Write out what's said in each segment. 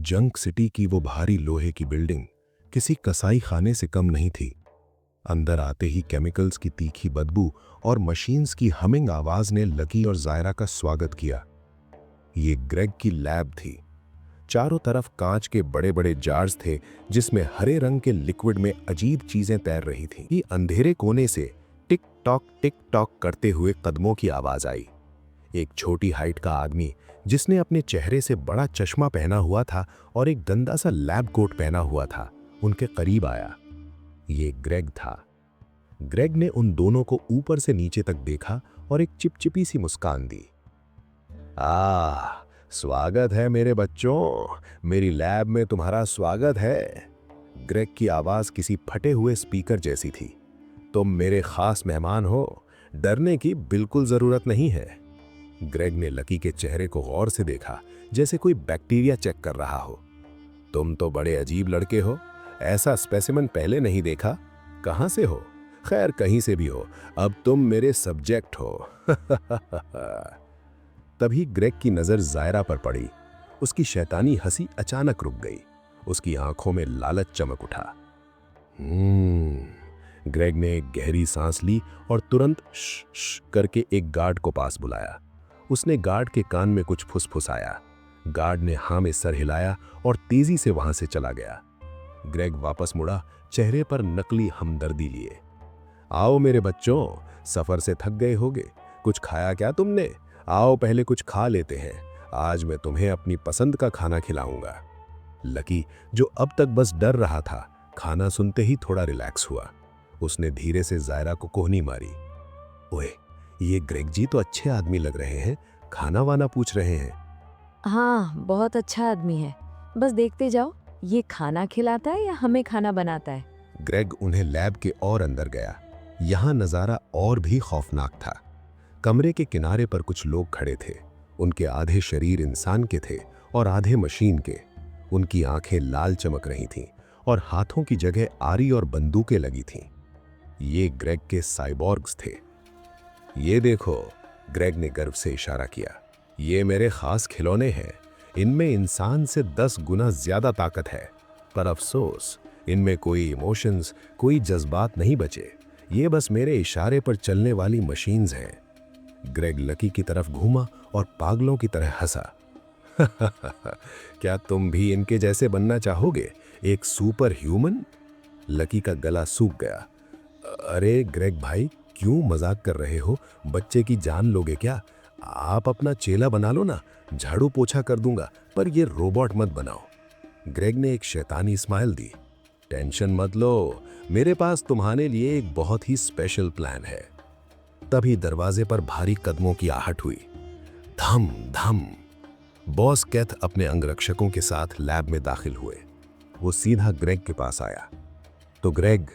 Junk city की वो भारी लोहे की बिल्डिंग किसी कसाई खाने से कम नहीं थी। अंदर आते ही केमिकल्स की तीखी बदबू और मशीन्स की हमिंग आवाज ने लकी और जायरा का स्वागत किया। ये ग्रेग की लैब थी। चारों तरफ कांच के बड़े बड़े जार्स थे जिसमें हरे रंग के लिक्विड में अजीब चीजें तैर रही थीं। ये अंधेरे कोने से टिक टॉक करते हुए कदमों की आवाज आई। एक छोटी हाइट का आदमी जिसने अपने चेहरे से बड़ा चश्मा पहना हुआ था और एक गंदा सा लैब कोट पहना हुआ था, उनके करीब आया। ये ग्रेग था। ग्रेग ने उन दोनों को ऊपर से नीचे तक देखा और एक चिपचिपी सी मुस्कान दी। स्वागत है मेरे बच्चों, मेरी लैब में तुम्हारा स्वागत है। ग्रेग की आवाज किसी फटे हुए स्पीकर जैसी थी। तुम मेरे खास मेहमान हो, डरने की बिल्कुल जरूरत नहीं है। ग्रेग ने लकी के चेहरे को गौर से देखा, जैसे कोई बैक्टीरिया चेक कर रहा हो। तुम तो बड़े अजीब लड़के हो, ऐसा स्पेसिमेन पहले नहीं देखा। कहां से हो? खैर कहीं से भी हो, अब तुम मेरे सब्जेक्ट हो। तभी ग्रेग की नजर जायरा पर पड़ी। उसकी शैतानी हंसी अचानक रुक गई। उसकी आंखों में लालच चमक उठा। ग्रेग ने एक गहरी सांस ली और तुरंत श करके एक गार्ड को पास बुलाया। उसने गार्ड के कान में कुछ फुसफुसाया। गार्ड ने हाँ में सर हिलाया और तेजी से वहां से चला गया। ग्रेग वापस मुड़ा, चेहरे पर नकली हमदर्दी लिए। आओ मेरे बच्चों, सफर से थक गए होगे, कुछ खाया क्या तुमने? आओ पहले कुछ खा लेते हैं, आज मैं तुम्हें अपनी पसंद का खाना खिलाऊंगा। लकी, जो अब तक बस डर रहा था, खाना सुनते ही थोड़ा रिलैक्स हुआ। उसने धीरे से जायरा को कोहनी मारी। ओए, ये ग्रेग जी तो अच्छे आदमी लग रहे हैं, खाना वाना पूछ रहे हैं। हाँ, बहुत अच्छा आदमी है। बस देखते जाओ, ये खाना खिलाता है या हमें खाना बनाता है। ग्रेग उन्हें लैब के और अंदर गया। यहाँ नज़ारा और भी खौफनाक था। कमरे के किनारे पर कुछ लोग खड़े थे। उनके आधे शरीर इंसान के थे और आधे मशीन के। उनकी आंखें लाल चमक रही थीं और हाथों की जगह आरी और बंदूकें लगी थीं। ये ग्रेग के साइबॉर्ग्स थे। ये देखो, ग्रेग ने गर्व से इशारा किया, ये मेरे खास खिलौने हैं। इनमें इंसान से 10 गुना ज्यादा ताकत है, पर अफसोस इनमें कोई इमोशंस, कोई जज्बात नहीं बचे। ये बस मेरे इशारे पर चलने वाली मशीन्स हैं। ग्रेग लकी की तरफ घूमा और पागलों की तरह हंसा। क्या तुम भी इनके जैसे बनना चाहोगे, एक सुपर ह्यूमन? लकी का गला सूख गया। अरे ग्रेग भाई, क्यों मजाक कर रहे हो? बच्चे की जान लोगे क्या? आप अपना चेला बना लो ना, झाड़ू पोछा कर दूंगा, पर ये रोबोट मत बनाओ। ग्रेग ने एक शैतानी स्माइल दी। टेंशन मत लो, मेरे पास तुम्हारे लिए एक बहुत ही स्पेशल प्लान है। तभी दरवाजे पर भारी कदमों की आहट हुई। धम धम। बॉस कैथ अपने अंगरक्षकों के साथ लैब में दाखिल हुए। वो सीधा ग्रेग के पास आया। तो ग्रेग,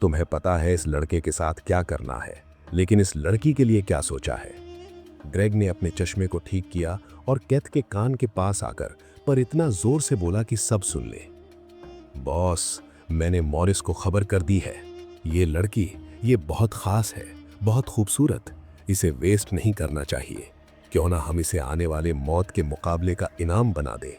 तुम्हें पता है इस लड़के के साथ क्या करना है, लेकिन इस लड़की के लिए क्या सोचा है? ग्रेग ने अपने चश्मे को ठीक किया और कैथ के कान के पास आकर, पर इतना जोर से बोला कि सब सुन ले। बॉस, मैंने मॉरिस को खबर कर दी है। ये लड़की, ये बहुत खास है, बहुत खूबसूरत। इसे वेस्ट नहीं करना चाहिए। क्यों ना हम इसे आने वाले मौत के मुकाबले का इनाम बना दें।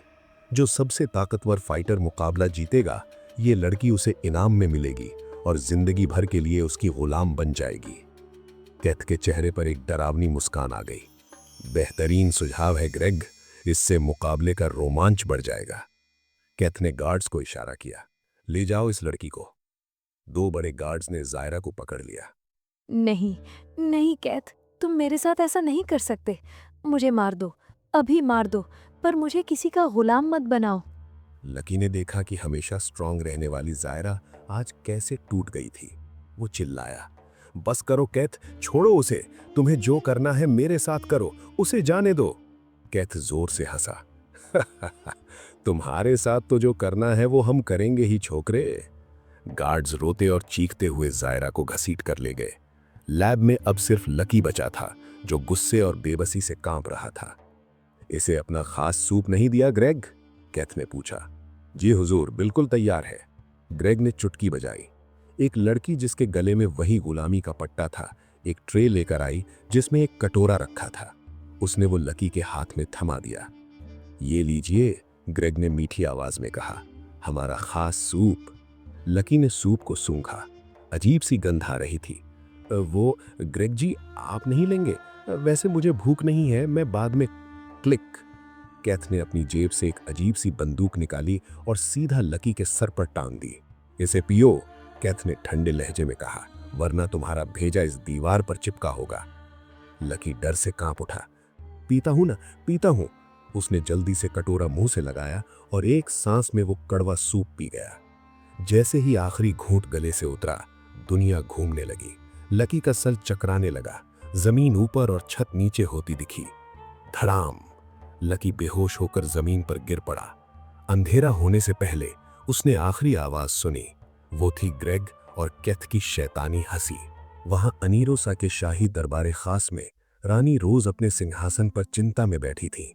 जो सबसे ताकतवर फाइटर मुकाबला जीतेगा, ये लड़की उसे इनाम में मिलेगी और जिंदगी भर के लिए उसकी गुलाम बन जाएगी। कैथ के चेहरे पर एक डरावनी मुस्कान आ गई। बेहतरीन सुझाव है ग्रेग, इससे मुकाबले का रोमांच बढ़ जाएगा। कैथ ने गार्ड्स को इशारा किया, ले जाओ इस लड़की को। 2 बड़े गार्ड्स ने जायरा को पकड़ लिया। नहीं, नहीं कैथ, तुम मेरे साथ ऐसा नहीं कर सकते। मुझे मार दो, अभी मार दो, पर मुझे किसी का गुलाम मत बनाओ। लकी ने देखा कि हमेशा स्ट्रांग रहने वाली जायरा आज कैसे टूट गई थी। वो चिल्लाया, बस करो कैथ, छोड़ो उसे। तुम्हें जो करना है मेरे साथ करो, उसे जाने दो। कैथ जोर से हंसा। तुम्हारे साथ तो जो करना है वो हम करेंगे ही छोकरे। गार्ड्स रोते और चीखते हुए जायरा को घसीट कर ले गए। लैब में अब सिर्फ लकी बचा था, जो गुस्से और बेबसी से कांप रहा था। इसे अपना खास सूप नहीं दिया ग्रेग? कैथ ने पूछा। जी हुजूर, बिल्कुल तैयार है। ग्रेग ने चुटकी बजाई। एक लड़की जिसके गले में वही गुलामी का पट्टा था, एक ट्रे लेकर आई जिसमें एक कटोरा रखा था। उसने वो लकी के हाथ में थमा दिया। ये लीजिए, ग्रेग ने मीठी आवाज में कहा। हमारा खास सूप। लकी ने सूप को सूंघा। अजीब सी गंध आ रही थी। वो ग्रेग जी, आप नहीं लेंगे? वैसे मुझे भूख नहीं है, मैं बाद में। क्लिक। कैथ ने अपनी जेब से एक अजीब सी बंदूक निकाली और सीधा लकी के सर पर टांग दी। इसे पियो, कैथ ने ठंडे लहजे में कहा, वरना तुम्हारा भेजा इस दीवार पर चिपका होगा। लकी डर से कांप उठा। पीता हूं ना, पीता हूं। उसने जल्दी से कटोरा मुंह से लगाया और एक सांस में वो कड़वा सूप पी गया। जैसे ही आखिरी घूंट गले से उतरा, दुनिया घूमने लगी। लकी का सर चकराने लगा। जमीन ऊपर और छत नीचे होती दिखी। धड़ाम। लकी बेहोश होकर जमीन पर गिर पड़ा। अंधेरा होने से पहले उसने आखिरी आवाज सुनी। वो थी ग्रेग और कैथ की शैतानी हंसी। वहां अनीरोसा के शाही दरबार खास में रानी रोज अपने सिंहासन पर चिंता में बैठी थी।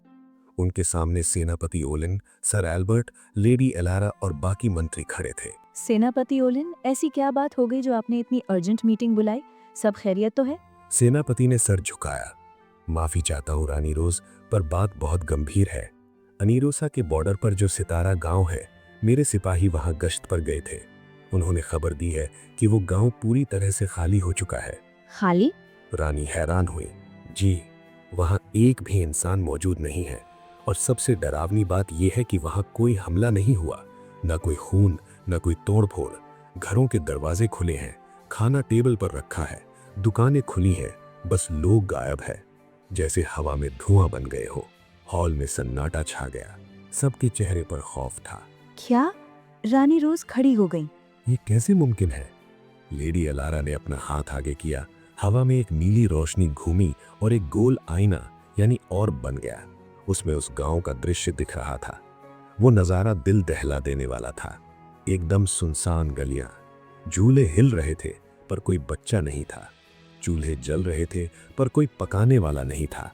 उनके सामने सेनापति Olin, sir Albert, lady Elara और बाकी मंत्री खड़े थे। सेनापति ओलिन, ऐसी क्या बात हो गई जो आपने इतनी अर्जेंट मीटिंग बुलाई? सब खैरियत तो है? सेनापति ने सर झुकाया। माफी चाहता हूँ रानी रोज, पर बात बहुत गंभीर है। अनीरोसा के बॉर्डर पर जो सितारा गांव है, मेरे सिपाही वहां गश्त पर गए थे। उन्होंने खबर दी है कि वो गांव पूरी तरह से खाली हो चुका है। खाली? रानी हैरान हुई। जी, वहां एक भी इंसान मौजूद नहीं है, और सबसे डरावनी बात यह है कि वहां कोई हमला नहीं हुआ, न कोई खून, न कोई तोड़फोड़। घरों के दरवाजे खुले हैं, खाना टेबल पर रखा है, दुकानें खुली हैं, बस लोग गायब है, जैसे हवा में धुआं बन गए हो। हॉल में सन्नाटा छा गया। सबके चेहरे पर खौफ था। क्या? रानी रोज खड़ी हो गई। ये कैसे मुमकिन है? लेडी अलारा ने अपना हाथ आगे किया। हवा में एक नीली रोशनी घूमी और एक गोल आईना यानी ऑर्ब बन गया। उसमें उस गांव का दृश्य दिख रहा था। वो नजारा दिल दहला देने वाला था। एकदम सुनसान गलियां, झूले हिल रहे थे पर कोई बच्चा नहीं था। चूल्हे जल रहे थे पर कोई पकाने वाला नहीं था।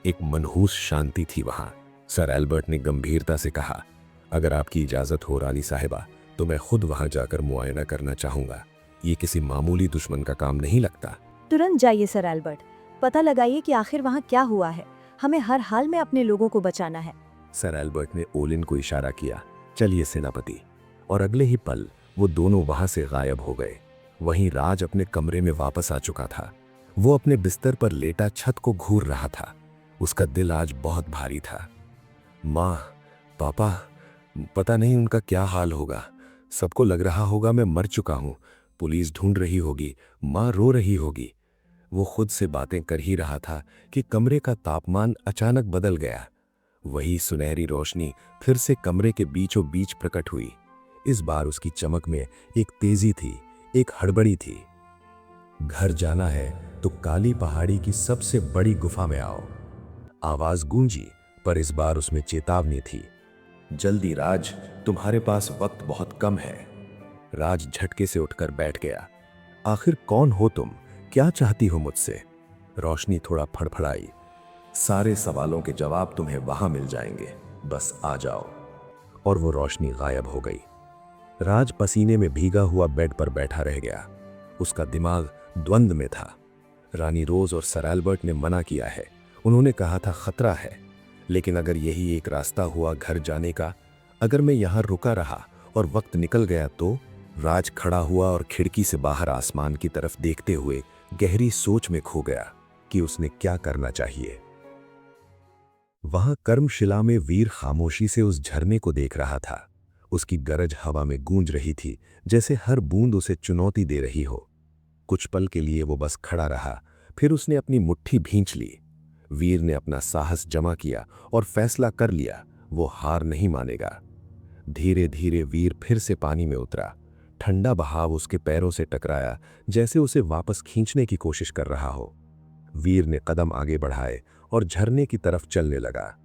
एक मनहूस शांति थी वहां। सर एल्बर्ट ने गंभीरता से कहा, अगर आपकी इजाजत हो रानी साहिबा, तो मैं खुद वहां जाकर मुआयना करना चाहूंगा। ये किसी मामूली दुश्मन का काम नहीं लगता। तुरंत जाइए सर एल्बर्ट, पता लगाइए कि आखिर वहाँ क्या हुआ है। हमें हर हाल में अपने लोगों को बचाना है। सर एल्बर्ट ने ओलिन को इशारा किया, चलिए सेनापति। और अगले ही पल वो दोनों वहां से गायब हो गए। वहीं राज अपने कमरे में वापस आ चुका था। वो अपने बिस्तर पर लेटा छत को घूर रहा था। उसका दिल आज बहुत भारी था। माँ, पापा, पता नहीं उनका क्या हाल होगा। सबको लग रहा होगा मैं मर चुका हूँ। पुलिस ढूंढ रही होगी, माँ रो रही होगी। वो खुद से बातें कर ही रहा था कि कमरे का तापमान अचानक बदल गया। वही सुनहरी रोशनी फिर से कमरे के बीचों बीच प्रकट हुई। इस बार उसकी चमक में एक तेजी थी, एक हड़बड़ी थी। घर जाना है तो काली पहाड़ी की सबसे बड़ी गुफा में आओ। आवाज गूंजी, पर इस बार उसमें चेतावनी थी। जल्दी राज, तुम्हारे पास वक्त बहुत कम है। राज झटके से उठकर बैठ गया। आखिर कौन हो तुम? क्या चाहती हो मुझसे? रोशनी थोड़ा फड़फड़ाई। सारे सवालों के जवाब तुम्हें वहां मिल जाएंगे, बस आ जाओ। और वो रोशनी गायब हो गई। राज पसीने में भीगा हुआ बेड पर बैठा रह गया। उसका दिमाग द्वंद में था। रानी रोज और सर एल्बर्ट ने मना किया है। उन्होंने कहा था खतरा है, लेकिन अगर यही एक रास्ता हुआ घर जाने का, अगर मैं यहां रुका रहा और वक्त निकल गया तो? राज खड़ा हुआ और खिड़की से बाहर आसमान की तरफ देखते हुए गहरी सोच में खो गया कि उसने क्या करना चाहिए। वहां कर्मशिला में वीर खामोशी से उस झरने को देख रहा था। उसकी गरज हवा में गूंज रही थी, जैसे हर बूंद उसे चुनौती दे रही हो। कुछ पल के लिए वो बस खड़ा रहा, फिर उसने अपनी मुट्ठी भींच ली। वीर ने अपना साहस जमा किया और फैसला कर लिया, वो हार नहीं मानेगा। धीरे धीरे वीर फिर से पानी में उतरा। ठंडा बहाव उसके पैरों से टकराया, जैसे उसे वापस खींचने की कोशिश कर रहा हो। वीर ने कदम आगे बढ़ाए और झरने की तरफ चलने लगा।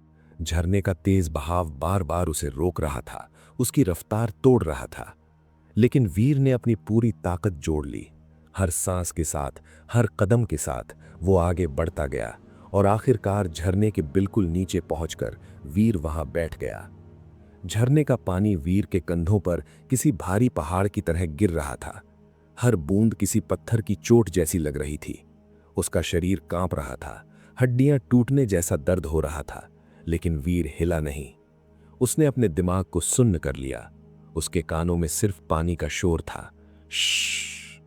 झरने का तेज बहाव बार बार उसे रोक रहा था, उसकी रफ्तार तोड़ रहा था। लेकिन वीर ने अपनी पूरी ताकत जोड़ ली। हर सांस के साथ, हर कदम के साथ वो आगे बढ़ता गया और आखिरकार झरने के बिल्कुल नीचे पहुंचकर वीर वहां बैठ गया। झरने का पानी वीर के कंधों पर किसी भारी पहाड़ की तरह गिर रहा था। हर बूंद किसी पत्थर की चोट जैसी लग रही थी। उसका शरीर कांप रहा था, हड्डियां टूटने जैसा दर्द हो रहा था, लेकिन वीर हिला नहीं। उसने अपने दिमाग को सुन्न कर लिया। उसके कानों में सिर्फ पानी का शोर था। श्श्श।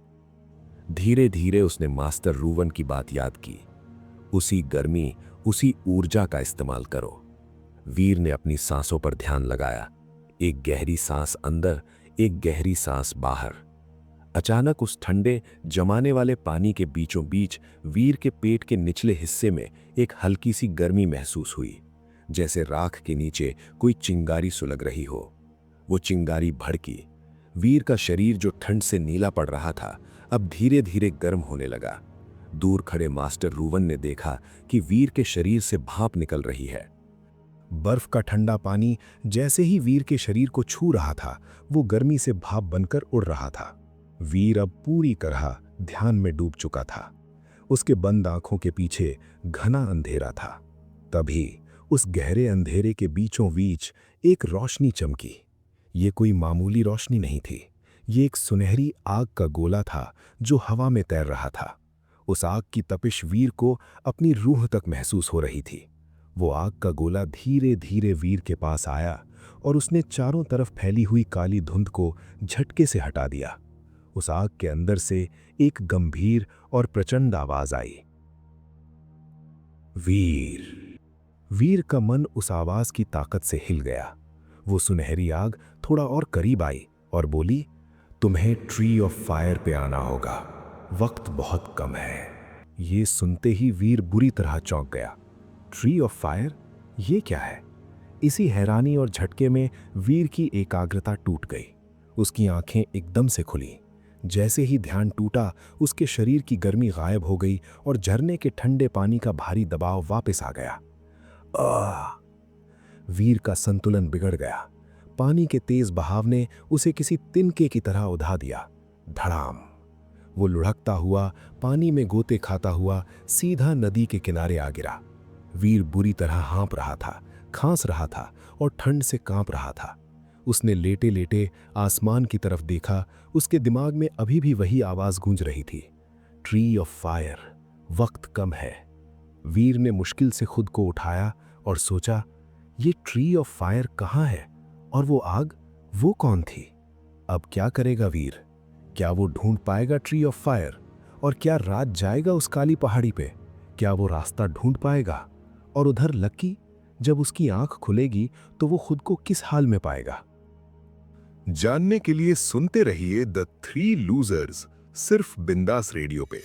धीरे धीरे उसने मास्टर रूवन की बात याद की। उसी गर्मी, उसी ऊर्जा का इस्तेमाल करो। वीर ने अपनी सांसों पर ध्यान लगाया। एक गहरी सांस अंदर, एक गहरी सांस बाहर। अचानक उस ठंडे जमाने वाले पानी के बीचों बीच वीर के पेट के निचले हिस्से में एक हल्की सी गर्मी महसूस हुई, जैसे राख के नीचे कोई चिंगारी सुलग रही हो। वो चिंगारी भड़की। वीर का शरीर जो ठंड से नीला पड़ रहा था, अब धीरे धीरे गर्म होने लगा। दूर खड़े मास्टर रूवन ने देखा कि वीर के शरीर से भाप निकल रही है। बर्फ का ठंडा पानी जैसे ही वीर के शरीर को छू रहा था, वो गर्मी से भाप बनकर उड़ रहा था। वीर अब पूरी तरह ध्यान में डूब चुका था। उसके बंद आंखों के पीछे घना अंधेरा था। तभी उस गहरे अंधेरे के बीचों बीच एक रोशनी चमकी। ये कोई मामूली रोशनी नहीं थी। ये एक सुनहरी आग का गोला था जो हवा में तैर रहा था। उस आग की तपिश वीर को अपनी रूह तक महसूस हो रही थी। वो आग का गोला धीरे धीरे वीर के पास आया और उसने चारों तरफ फैली हुई काली धुंध को झटके से हटा दिया। उस आग के अंदर से एक गंभीर और प्रचंड आवाज आई, वीर। वीर का मन उस आवाज की ताकत से हिल गया। वो सुनहरी आग थोड़ा और करीब आई और बोली, तुम्हें ट्री ऑफ फायर पे आना होगा, वक्त बहुत कम है। ये सुनते ही वीर बुरी तरह चौंक गया। ट्री ऑफ फायर, ये क्या है? इसी हैरानी और झटके में वीर की एकाग्रता टूट गई। उसकी आंखें एकदम से खुली। जैसे ही ध्यान टूटा, उसके शरीर की गर्मी गायब हो गई और झरने के ठंडे पानी का भारी दबाव वापस आ गया। वीर का संतुलन बिगड़ गया। पानी के तेज बहाव ने उसे किसी तिनके की तरह उधा दिया। धड़ाम। वो लुढ़कता हुआ, पानी में गोते खाता हुआ सीधा नदी के किनारे आ गिरा। वीर बुरी तरह हाँप रहा था, खांस रहा था और ठंड से कांप रहा था। उसने लेटे लेटे आसमान की तरफ देखा। उसके दिमाग में अभी भी वही आवाज गूंज रही थी, ट्री ऑफ फायर, वक्त कम है। वीर ने मुश्किल से खुद को उठाया और सोचा, ये ट्री ऑफ फायर कहाँ है और वो आग, वो कौन थी? अब क्या करेगा वीर? क्या वो ढूंढ पाएगा ट्री ऑफ फायर? और क्या रात जाएगा उस काली पहाड़ी पे? क्या वो रास्ता ढूंढ पाएगा? और उधर लक्की, जब उसकी आंख खुलेगी तो वो खुद को किस हाल में पाएगा? जानने के लिए सुनते रहिए द थ्री लूजर्स, सिर्फ बिंदास रेडियो पे।